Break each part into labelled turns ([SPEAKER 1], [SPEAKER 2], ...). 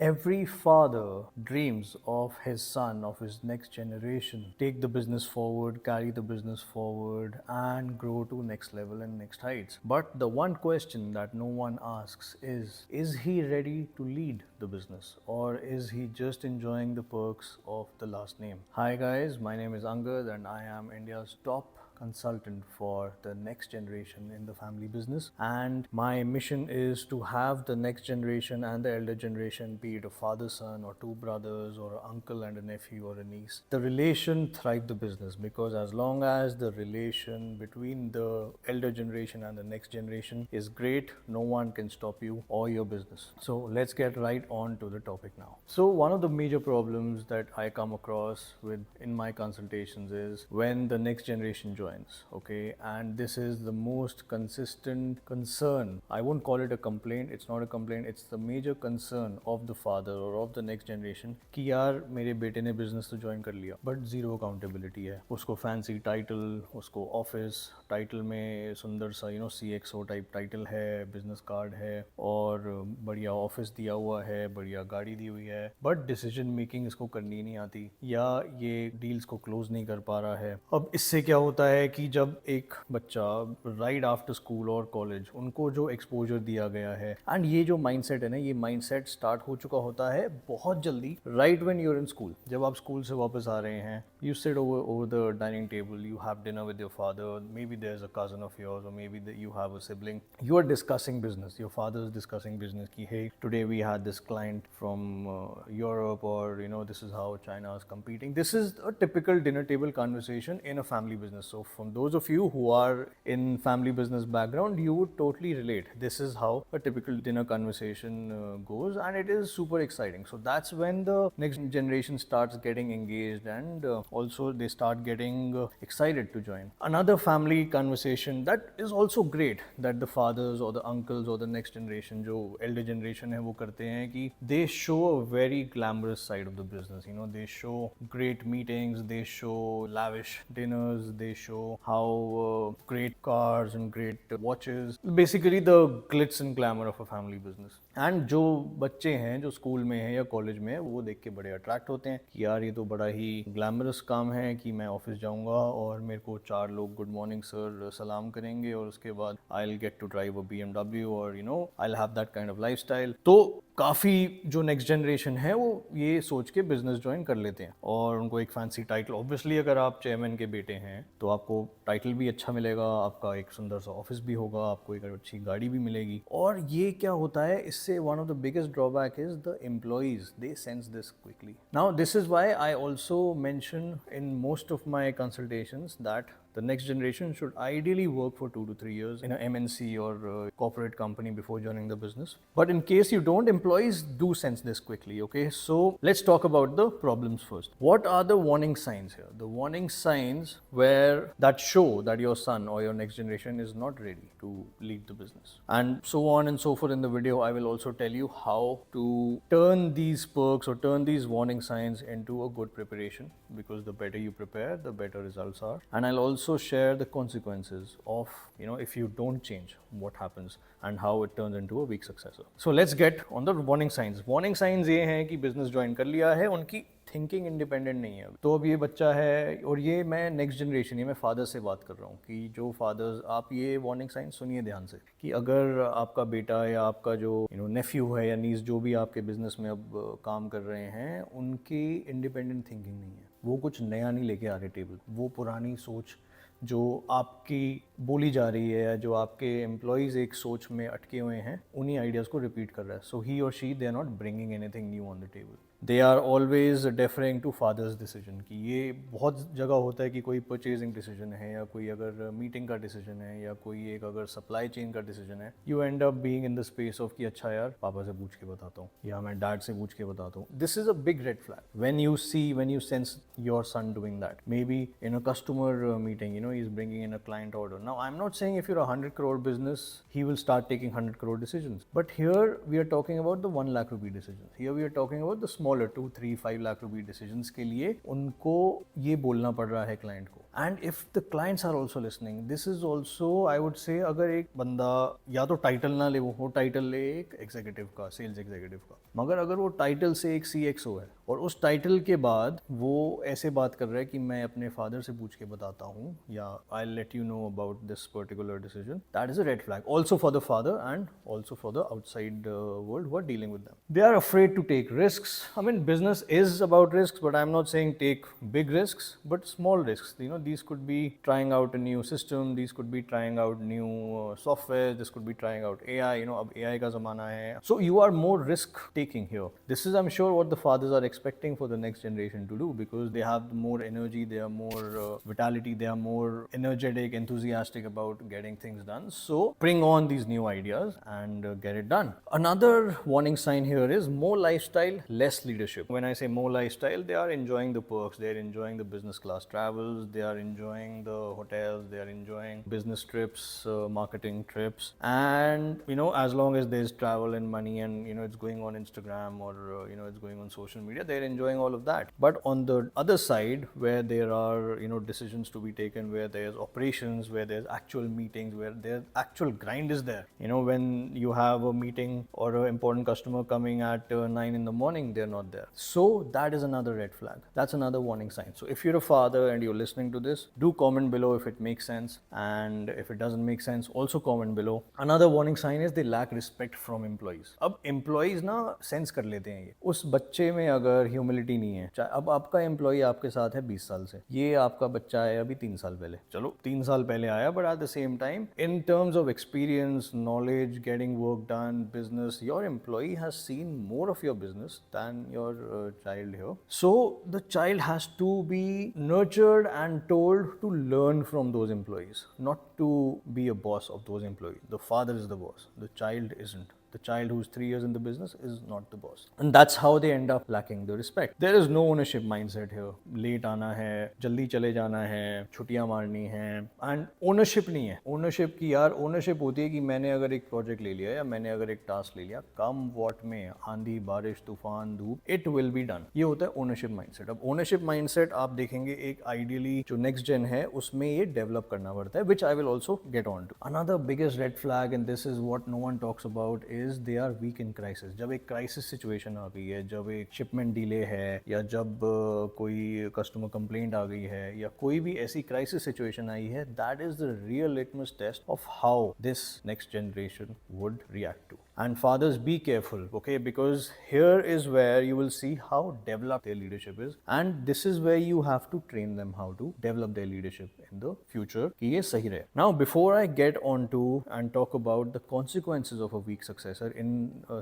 [SPEAKER 1] Every father dreams of his son, of his next generation, take the business forward, carry the business forward, and grow to next level and next heights. But the one question that no one asks is he ready to lead the business, or is he just enjoying the perks of the last name? Hi guys, my name is Angad and I am India's top consultant for the next generation in the family business, and my mission is to have the next generation and the elder generation, be it a father son or two brothers or an uncle and a nephew or a niece, the relation thrive the business, because as long as the relation between the elder generation and the next generation is great, no one can stop you or your business. So let's get right on to the topic now. So one of the major problems that I come across with in my consultations is when the next generation joins, okay, and this is the most consistent concern. I won't call it a complaint, it's not a complaint, it's the major concern of the father or of the next generation कि यार मेरे बेटे ने business तो join कर लिया but zero accountability है, उसको फैंसी टाइटल, उसको ऑफिस टाइटल में सुंदर सा CXO टाइप टाइटल है, बिजनेस कार्ड है और बढ़िया ऑफिस दिया हुआ है, बढ़िया गाड़ी दी हुई है, बट डिसीजन मेकिंग इसको करनी नहीं आती या ये डील्स को क्लोज नहीं कर पा रहा है। अब इससे क्या होता है कि जब एक बच्चा राइट आफ्टर स्कूल और कॉलेज, उनको जो एक्सपोजर दिया गया है, एंड ये जो माइंडसेट है ना, ये माइंडसेट स्टार्ट हो चुका होता है बहुत जल्दी, right when you are in school. जब आप स्कूल से वापस आ रहे हैं, you sit over the dining table, you have dinner with your father, maybe there's a cousin of yours, or maybe you have a sibling, you are discussing business, your father is discussing business ki hey, today we had this client from Europe, or this is how China is competing. This is a typical dinner table conversation in a family business. So from those of you who are in family business background, you would totally relate. This is how a typical dinner conversation goes, and it is super exciting. So that's when the next generation starts getting engaged, and also they start getting excited to join. Another family conversation that is also great that the fathers or the uncles or the next generation, जो elder generation है, वो करते हैं कि they show a very glamorous side of the business. They show great meetings, they show lavish dinners, they show how great cars and great watches, basically the glitz and glamour of a family business. And जो बच्चे हैं जो school में हैं या college में हैं, वो देख के बड़े अट्रैक्ट होते हैं कि यार ये तो बड़ा ही ग्लैमरस काम है कि मैं ऑफिस जाऊंगा और मेरे को 4 लोग गुड मॉर्निंग सर सलाम करेंगे और उसके बाद I will get to drive a BMW और I will have that kind of lifestyle. तो काफ़ी जो नेक्स्ट जनरेशन है वो ये सोच के बिजनेस ज्वाइन कर लेते हैं और उनको एक फैंसी टाइटल, ऑब्वियसली अगर आप चेयरमैन के बेटे हैं तो आपको टाइटल भी अच्छा मिलेगा, आपका एक सुंदर सा ऑफिस भी होगा, आपको एक अच्छी गाड़ी भी मिलेगी। और ये क्या होता है, इससे one of the biggest drawback is the employees, they sense this quickly. Now this is why I also mention in most of my consultations that the next generation should ideally work for 2 to 3 years in a MNC or corporate company before joining the business. But in case you don't, employees do sense this quickly, okay? So let's talk about the problems first. What are the warning signs here? The warning signs where that show that your son or your next generation is not ready to lead the business. And so on and so forth in the video, I will also tell you how to turn these perks or turn these warning signs into a good preparation, because the better you prepare, the better results are. And I'll also share the consequences of if you don't change, what happens and how it turns into a weak successor. So let's get on the warning signs. Warning signs ये हैं कि business join कर लिया है, उनकी thinking independent नहीं है। तो अब ये बच्चा है, और ये मैं नेक्स्ट जनरेशन, ये मैं फादर से बात कर रहा हूँ कि जो फादर्स, आप ये वार्निंग साइन सुनिए ध्यान से कि अगर आपका बेटा या आपका जो नेफ्यू है या नीस, जो भी आपके बिजनेस में अब काम कर रहे हैं, उनकी इंडिपेंडेंट थिंकिंग नहीं है, वो कुछ नया नहीं लेके आ रहे टेबल, वो पुरानी सोच जो आपकी बोली जा रही है या जो आपके एम्प्लॉयज़ एक सोच में अटके हुए हैं, उन्हीं आइडियाज़ को रिपीट कर रहा है। सो ही और she, they are not bringing anything new on the table, they are always deferring to father's decision. कि ये बहुत जगह होता है कि कोई परचेजिंग डिसीजन है या कोई अगर मीटिंग का डिसीजन है या कोई एक अगर सप्लाई चेन का डिसीजन है, you and up being in the space of कि अच्छा यार पापा से पूछ के बताता हूँ या मैं डैड से पूछ के बताता हूँ। This is a big red flag when you sense your son doing that, may be in a customer meeting, he is bringing in a client order. Now I'm not saying if you're a 100 crore business he will start taking 100 crore decisions, but here we are talking about the 1 lakh rupee decisions. Here we are talking about the smaller 2, 3, 5 lakh rupee decisions के लिए उनको ये बोलना पड़ रहा है client को। And if the clients are also listening, this is also I would say, अगर एक बंदा या तो टाइटल ना ले, वो टाइटल ले एक एग्जीक्यूटिव का, सेल्स एग्जीक्यूटिव का, मगर अगर वो टाइटल से एक CXO है और उस टाइटल के बाद वो ऐसे बात कर रहा है कि मैं अपने फादर से पूछ के बताता हूँ, या I let you know about this particular decision, that is a red flag also for the father and also for the outside world who are dealing with them. They are afraid to take risks. I mean, business is about risks, but I'm not saying take big risks, but small risks. You know, these could be trying out a new system, these could be trying out new software, this could be trying out AI. You know, अब AI का ज़माना है. So you are more risk taking here. This is, I'm sure, what the fathers are expecting for the next generation to do, because they have more energy, they are more vitality, they are more energetic, enthusiastic about getting things done. So bring on these new ideas and get it done. Another warning sign here is more lifestyle, less leadership. When I say more lifestyle, they are enjoying the perks, they are enjoying the business class travels, they are enjoying the hotels, they are enjoying business trips, marketing trips, and you know, as long as there's travel and money and you know it's going on Instagram or you know it's going on social media, they're enjoying all of that. But on the other side, where there are you know decisions to be taken, where there's operations, where there's actual meetings, where there's actual grind is there, you know, when you have a meeting or an important customer coming at 9 in the morning, they're not there. So that is another red flag. That's another warning sign. So if you're a father and you're listening to this, do comment below if it makes sense, and if it doesn't make sense, also comment below. Another warning sign is they lack respect from employees. अब employees ना sense कर लेते हैं ये, उस बच्चे में अगर ह्यूमिलिटी नहीं है, अब आपका एम्प्लॉय आपके साथ है 20 साल से, ये आपका बच्चा है अभी 3 साल पहले, चलो 3 साल पहले आया, but at the same time in terms of experience, knowledge, getting work done, business, your employee has seen more of your business than your child here. So the child has to be nurtured and told to learn from those employees, not to be a boss of those employees. The father is the boss, the child isn't. The child who's 3 years in the business is not the boss. And that's how they end up lacking the respect. There is no ownership mindset here. Late आना है, जल्दी चले जाना है, छुट्टियाँ मारनी है, and ownership नहीं है. Ownership की यार ownership होती है कि मैंने अगर एक project ले लिया या मैंने अगर एक task ले लिया, come what may, आंधी बारिश तूफान धूप, it will be done. ये होता है ownership mindset. अब ownership mindset आप देखेंगे एक ideally जो next gen है उसमें ये develop करना पड़ता है, which I will also get on to. Another biggest red flag, and this is what no one talks about, is they are weak in crisis. जब एक crisis situation आ गई है, जब एक shipment delay है, या जब कोई customer complaint आ गई है, या कोई भी ऐसी crisis situation आई है, that is the real litmus test of how this next generation would react to. And fathers, be careful, okay, because here is where you will see how developed their leadership is, and this is where you have to train them how to develop their leadership in the future कि ये सही रहे. Now before I get on to and talk about the consequences of a weak successor in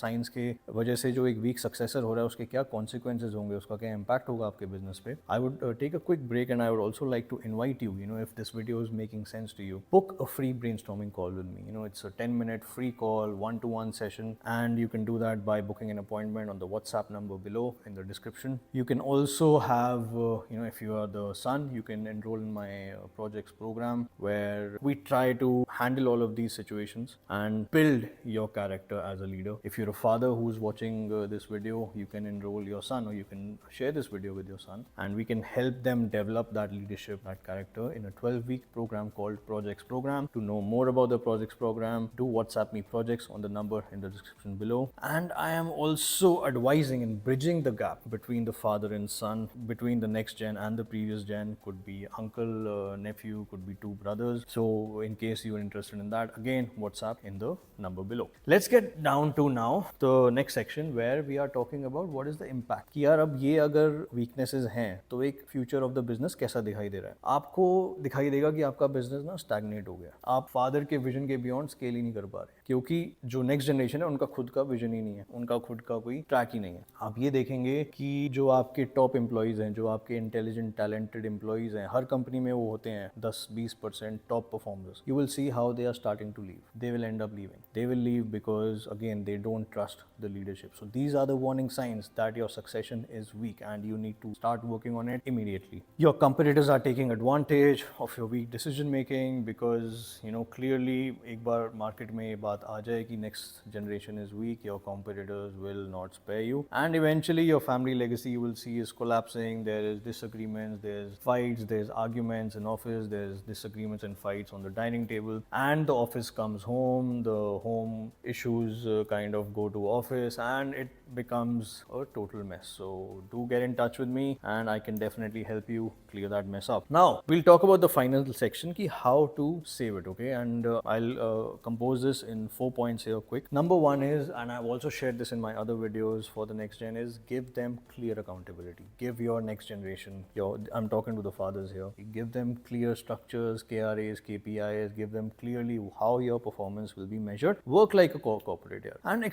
[SPEAKER 1] science के वजह से जो एक weak successor हो रहा है उसके क्या consequences होंगे, उसका क्या impact होगा आपके business पे, I would take a quick break, and I would also like to invite you, you know, if this video is making sense to you, book a free brainstorming call with me. You know, it's a 10-minute free call, one-to-one session, and you can do that by booking an appointment on the WhatsApp number below in the description. You can also have you know, if you are the son, you can enroll in my projects program, where we try to handle all of these situations and build your character as a leader. If you're a father who's watching this video, you can enroll your son, or you can share this video with your son, and we can help them develop that leadership, that character in a 12-week program called Projects Program. To know more about the Projects Program, do WhatsApp me projects on the number in the description below. And I am also advising in bridging the gap between the father and son, between the next gen and the previous gen. Could be uncle, nephew, could be two brothers. So in case you are interested in that, again, WhatsApp in the number below. Let's get down to now the next section, where we are talking about what is the impact. कि यार अब ये अगर weaknesses हैं तो एक future of the business कैसा दिखाई दे रहा है. आपको दिखाई देगा कि आपका business ना stagnate हो गया, आप father के vision के beyond scale ही नहीं कर पा रहे, क्योंकि जो next generation है उनका खुद का विजन ही नहीं है, उनका खुद का कोई ट्रैक ही नहीं है. आप ये देखेंगे कि जो आपके टॉप एम्प्लॉयज़ हैं, जो आपके इंटेलिजेंट टैलेंटेड एम्प्लॉयज़ हैं, हर कंपनी में वो होते हैं 10-20% top performers. You will see how they are starting to leave. They will end up leaving. They will leave because again they don't trust the leadership. So these are the warning signs that your succession is weak and you need to start working on it immediately. Your competitors are taking advantage of your weak decision making because you know clearly एक बार market में ये बात आ जाए कि next generation is weak, your competitors will not spare you, and eventually your family legacy you will see is collapsing. There is disagreements, there's fights, there's arguments in office, there's disagreements and fights on the dining table, and the office comes home, the home issues kind of go to office, and it becomes a total mess. So do get in touch with me and I can definitely help you clear that mess up. Now we'll talk about the final section ki how to save it, okay? And I'll compose this in 4 points here quick. Number one is, and I've also shared this in my other videos for the next gen, is give them clear accountability. Give your next generation, I'm talking to the fathers here, give them clear structures, KRAs, KPIs, give them clearly how your performance will be measured. Work like a corporate here, and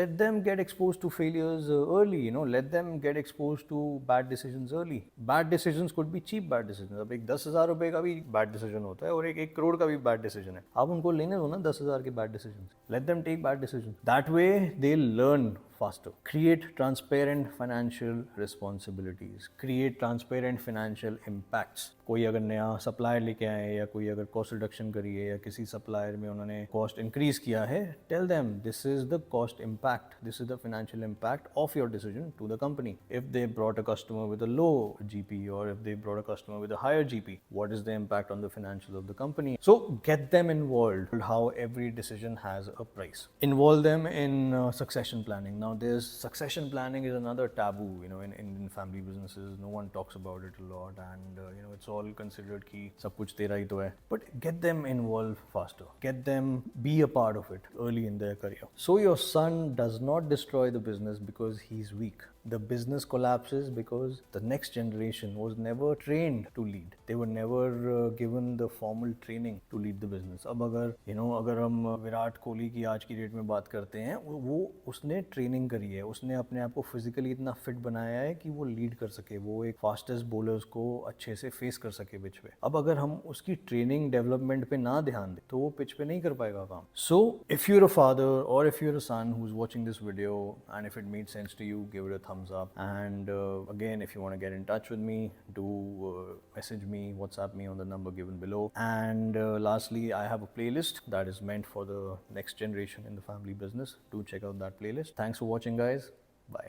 [SPEAKER 1] let them get exposed to failures early, let them get exposed to bad decisions early. Bad decisions could be cheap bad decisions. अब एक 10,000 रुपए का भी bad decision होता है और एक 1 करोड़ का भी bad decision है. आप उनको लेने दो ना 10,000 के bad decisions. Let them take bad decisions. That way they'll learn faster. Create transparent financial responsibilities. Create transparent financial impacts. कोई अगर नया सप्लायर लेके आए या कोई अगर कॉस्ट रिडक्शन करी है या किसी सप्लायर में उन्होंने कॉस्ट इंक्रीज किया है, tell them this is the cost impact, this is the financial impact of your decision to the company. If they brought a customer with a low GP or if they brought a customer with a higher GP, what is the impact on the financials of the company? So get them involved. How every decision has a price. Involve them in succession planning. Now there's succession planning is another taboo, in family businesses. No one talks about it a lot, and it's all considered कि सब कुछ तेरा ही तो है. But get them involved faster. Get them be a part of it early in their career. So your son does not destroy the business because he's weak. The business collapses because the next generation was never trained to lead. They were never given the formal training to lead the business. अब अगर हम विराट कोहली की आज की date में बात करते हैं, वो उसने ट्रेनिंग करी है, उसने अपने आप को फिजिकली इतना फिट बनाया है कि वो लीड कर सके, वो एक फास्टेस्ट बॉलर्स को अच्छे से फेस कर सके पिच पे. अब अगर हम उसकी ट्रेनिंग डेवलपमेंट पे ना ध्यान दें तो वो पिच पे नहीं कर पाएगा काम. So if you are a father और if you are a son who is watching this video and if it made sense to you, give it a thumbs up. And again, if you want to get in touch with me, do message me, WhatsApp me on the number given below. And lastly, I have a playlist that is meant for the next generation in the family business. Do check out that playlist. Thanks for watching, guys. Bye.